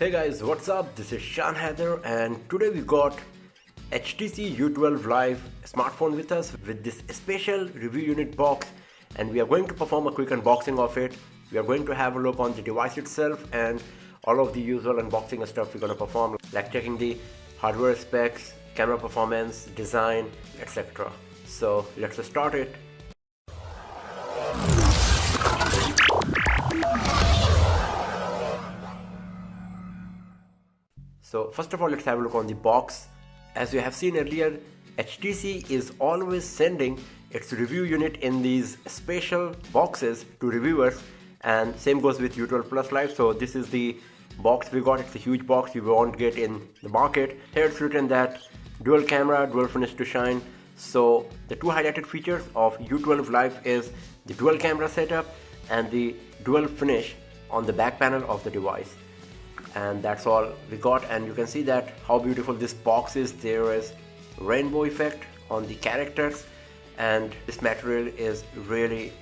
Hey guys, what's up? This is Shan Heather and today we got HTC U12 Life smartphone with us with this special review unit box, and we are going to perform a quick unboxing of it. We are going to have a look on the device itself and all of the usual unboxing stuff we're going to perform, like checking the hardware specs, camera performance, design, etc. So let's start it. So first of all, let's have a look on the box. As you have seen earlier, HTC is always sending its review unit in these special boxes to reviewers, and same goes with U12 Plus Life. So this is the box we got. It's a huge box you won't get in the market. Here it's written that dual camera, dual finish to shine. So the two highlighted features of U12 Life is the dual camera setup and the dual finish on the back panel of the device. And that's all we got, and you can see that how beautiful this box is. There is rainbow effect on the characters, and this material is really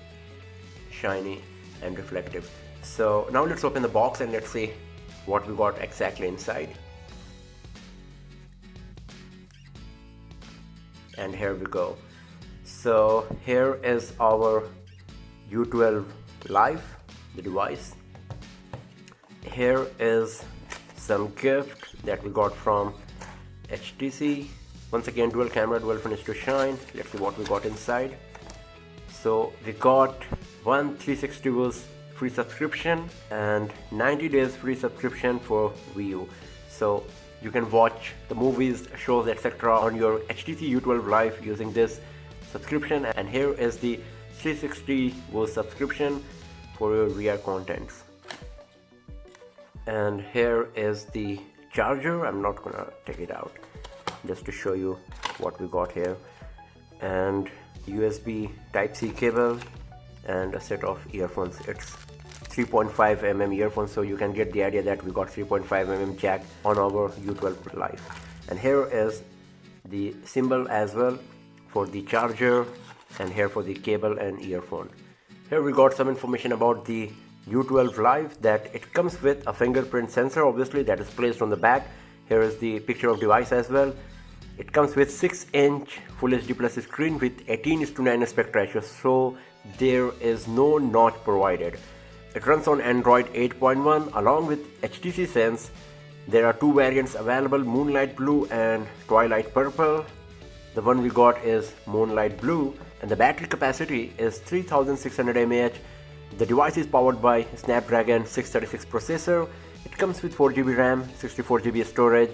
shiny and reflective. So now let's open the box and let's see what we got exactly inside. And here we go. So here is our U12 Life, the device. Here is some gift that we got from HTC. Once again, dual camera, dual finish to shine. Let's see what we got inside. So we got one 360 views free subscription and 90 days free subscription for Wii U. So you can watch the movies, shows, etc. on your HTC U12 Life using this subscription. And here is the 360 views subscription for your VR contents. And here is the charger. I'm not gonna take it out, just to show you what we got here. And USB Type-C cable and a set of earphones. It's 3.5 mm earphones, so you can get the idea that we got 3.5 mm jack on our U12 Life. And here is the symbol as well for the charger, and here for the cable and earphone. Here we got some information about the U12 Life, that it comes with a fingerprint sensor, obviously, that is placed on the back. Here is the picture of device as well. It comes with 6-inch Full HD Plus screen with 18:9 aspect ratio, so there is no notch provided. It runs on Android 8.1 along with HTC Sense. There are two variants available, Moonlight Blue and Twilight Purple. The one we got is Moonlight Blue, and the battery capacity is 3600 mAh. The device is powered by Snapdragon 636 processor. It comes with 4GB RAM, 64GB storage,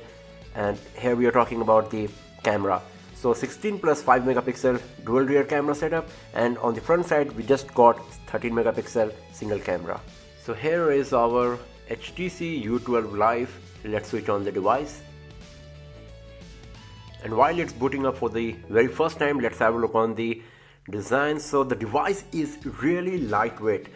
and here we are talking about the camera. So 16 plus 5 megapixel dual rear camera setup, and on the front side we just got 13 megapixel single camera. So here is our HTC U12 Life. Let's switch on the device. And while it's booting up for the very first time, let's have a look on the design. So the device is really lightweight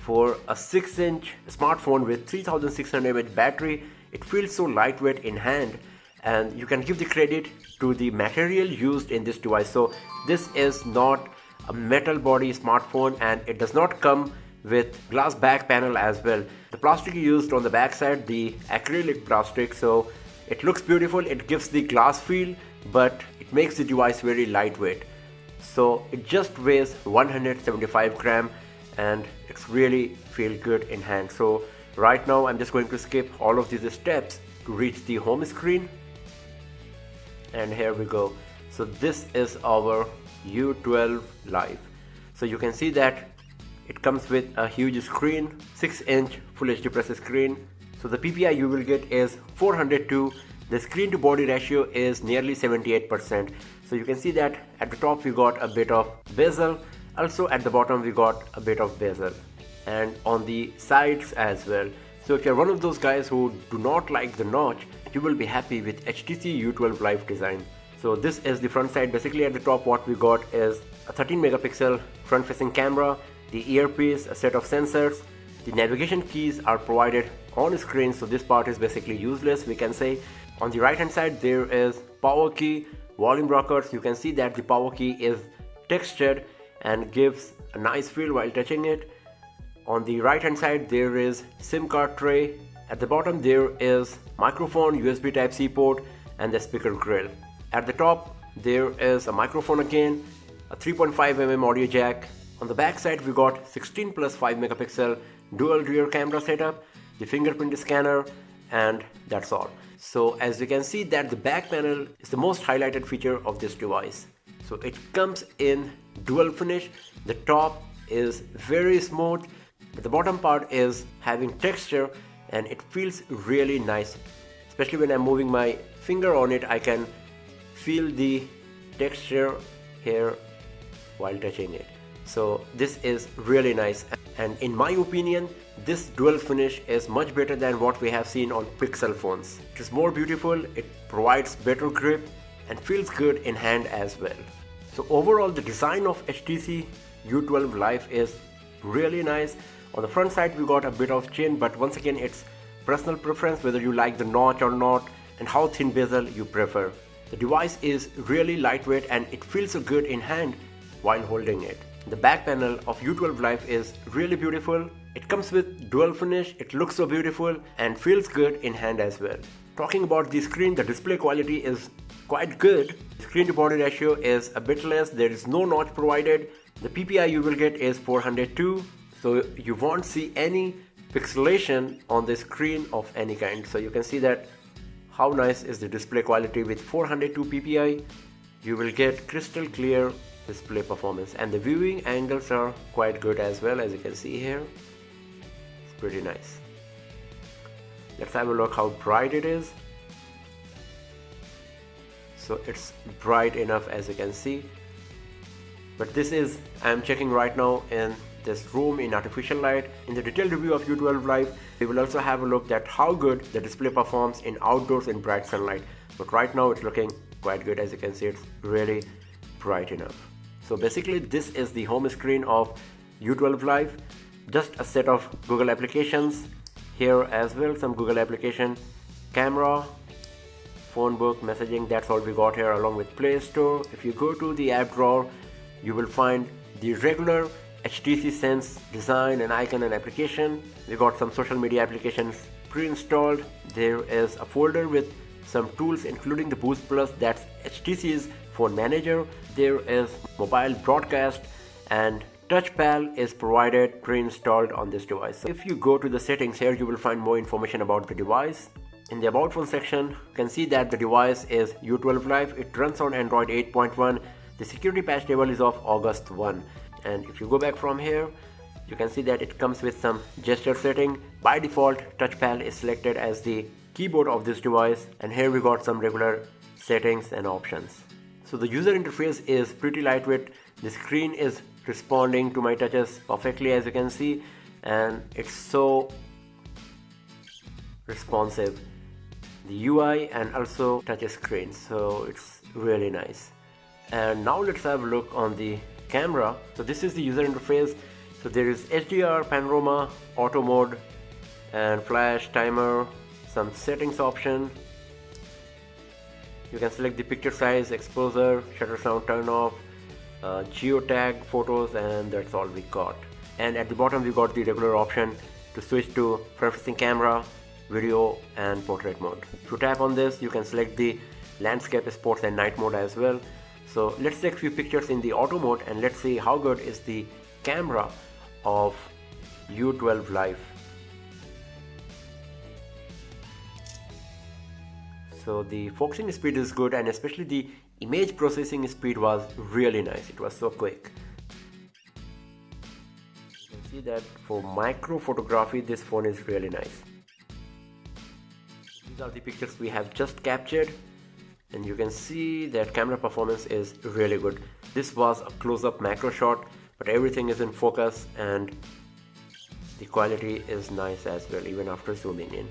for a 6-inch smartphone with 3600 mAh battery. It feels so lightweight in hand, and you can give the credit to the material used in this device. So this is not a metal body smartphone, and it does not come with glass back panel as well. The plastic used on the back side, the acrylic plastic, so it looks beautiful. It gives the glass feel, but it makes the device very lightweight. So it just weighs 175 gram, and it's really feel good in hand. So right now I'm just going to skip all of these steps to reach the home screen, and here we go. So this is our U12 Life. So you can see that it comes with a huge screen, 6-inch Full HD Plus screen. So the PPI you will get is 402. The screen to body ratio is nearly 78%. So you can see that at the top we got a bit of bezel, also at the bottom we got a bit of bezel, and on the sides as well. So if you're one of those guys who do not like the notch, you will be happy with HTC U12 Life design. So this is the front side. Basically at the top what we got is a 13 megapixel front facing camera, the earpiece, a set of sensors. The navigation keys are provided on screen, so this part is basically useless, we can say. On the right hand side there is power key, volume rockers. You can see that the power key is textured and gives a nice feel while touching it. On the right hand side there is SIM card tray At the bottom there is microphone, USB Type-C port and the speaker grill. At the top there is a microphone again, a 3.5mm audio jack. On the back side we got 16 plus 5 megapixel dual rear camera setup, the fingerprint scanner, and that's all. So as you can see that the back panel is the most highlighted feature of this device. So it comes in dual finish. The top is very smooth, but the bottom part is having texture and it feels really nice. Especially when I'm moving my finger on it, I can feel the texture here while touching it. So this is really nice, and in my opinion this dual finish is much better than what we have seen on Pixel phones. It is more beautiful, it provides better grip and feels good in hand as well. So overall the design of HTC U12 Life is really nice. On the front side we got a bit of chin, but once again it's personal preference whether you like the notch or not and how thin bezel you prefer. The device is really lightweight and it feels so good in hand while holding it. The back panel of U12 Life is really beautiful. It comes with dual finish, it looks so beautiful and feels good in hand as well. Talking about the screen, the display quality is quite good. Screen to body ratio is a bit less, there is no notch provided. The PPI you will get is 402, so you won't see any pixelation on the screen of any kind. So you can see that how nice is the display quality. With 402 PPI you will get crystal clear display performance, and the viewing angles are quite good as well. As you can see here, it's pretty nice. Let's have a look how bright it is. So it's bright enough, as you can see, but this is, I'm checking right now in this room in artificial light. In the detailed review of U12 Life we will also have a look at how good the display performs in outdoors in bright sunlight, but right now it's looking quite good. As you can see, it's really bright enough. So basically this is the home screen of U12 Life. Just a set of Google applications here as well, some Google application, camera, phone book, messaging, that's all we got here, along with Play Store. If you go to the app drawer you will find the regular HTC Sense design and icon and application. We got some social media applications pre-installed. There is a folder with some tools including the Boost Plus, that's HTC's phone manager. There is mobile broadcast and touchpad is provided pre-installed on this device. So if you go to the settings here you will find more information about the device. In the about phone section you can see that the device is U12 Life. It runs on Android 8.1. The security patch level is of August 1, and if you go back from here you can see that it comes with some gesture setting. By default touchpad is selected as the keyboard of this device, and here we got some regular settings and options. So the user interface is pretty lightweight. The screen is responding to my touches perfectly, as you can see, and it's so responsive, the UI and also touch screen, so it's really nice. And now let's have a look on the camera. So this is the user interface. So there is HDR, panorama, auto mode and flash, timer, some settings option. You can select the picture size, exposure, shutter sound turn off, geotag photos, and that's all we got. And at the bottom we got the regular option to switch to front-facing camera, video and portrait mode. If you tap on this you can select the landscape, sports and night mode as well. So let's take a few pictures in the auto mode and let's see how good is the camera of U12 Life. So the focusing speed is good, and especially the image processing speed was really nice. It was so quick. You can see that for micro photography this phone is really nice. These are the pictures we have just captured, and you can see that camera performance is really good. This was a close-up macro shot, but everything is in focus and the quality is nice as well even after zooming in.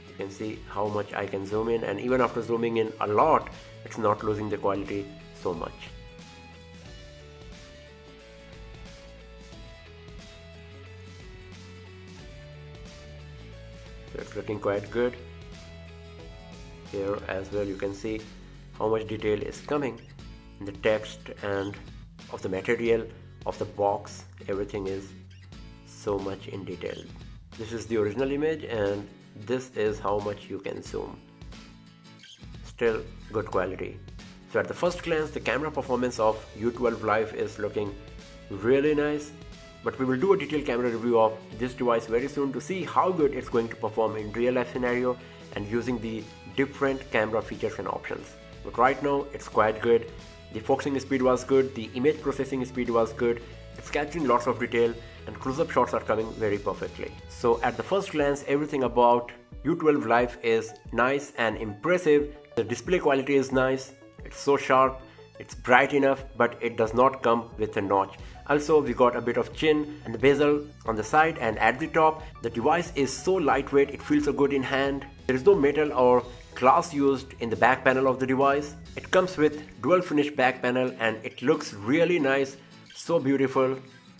You can see how much I can zoom in, and even after zooming in a lot it's not losing the quality so much. So it's looking quite good. Here as well you can see how much detail is coming in the text and of the material of the box. Everything is so much in detail. This is the original image and this is how much you can zoom. Still good quality. So at the first glance, the camera performance of U12 Life is looking really nice, but we will do a detailed camera review of this device very soon to see how good it's going to perform in real life scenario and using the different camera features and options. But right now it's quite good. The focusing speed was good, the image processing speed was good, it's capturing lots of detail, and close-up shots are coming very perfectly. So at the first glance, everything about U12 Life is nice and impressive. The display quality is nice, it's so sharp, it's bright enough, but it does not come with a notch. Also, we got a bit of chin and the bezel on the side and at the top. The device is so lightweight, it feels so good in hand. There is no metal or glass used in the back panel of the device. It comes with dual finish back panel and it looks really nice, so beautiful,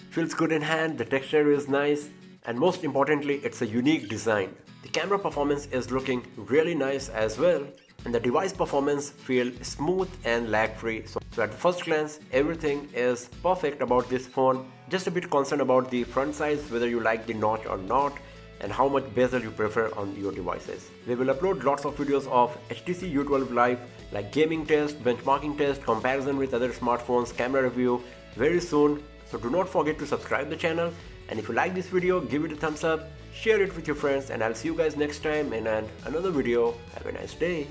feels good in hand, the texture is nice, and most importantly, it's a unique design. The camera performance is looking really nice as well, and the device performance feels smooth and lag free. So at the first glance, everything is perfect about this phone. Just a bit concerned about the front size, whether you like the notch or not, and how much bezel you prefer on your devices. We will upload lots of videos of HTC U12 Life, like gaming test, benchmarking test, comparison with other smartphones, camera review very soon. So do not forget to subscribe the channel, and if you like this video, give it a thumbs up, share it with your friends, and I'll see you guys next time in another video. Have a nice day.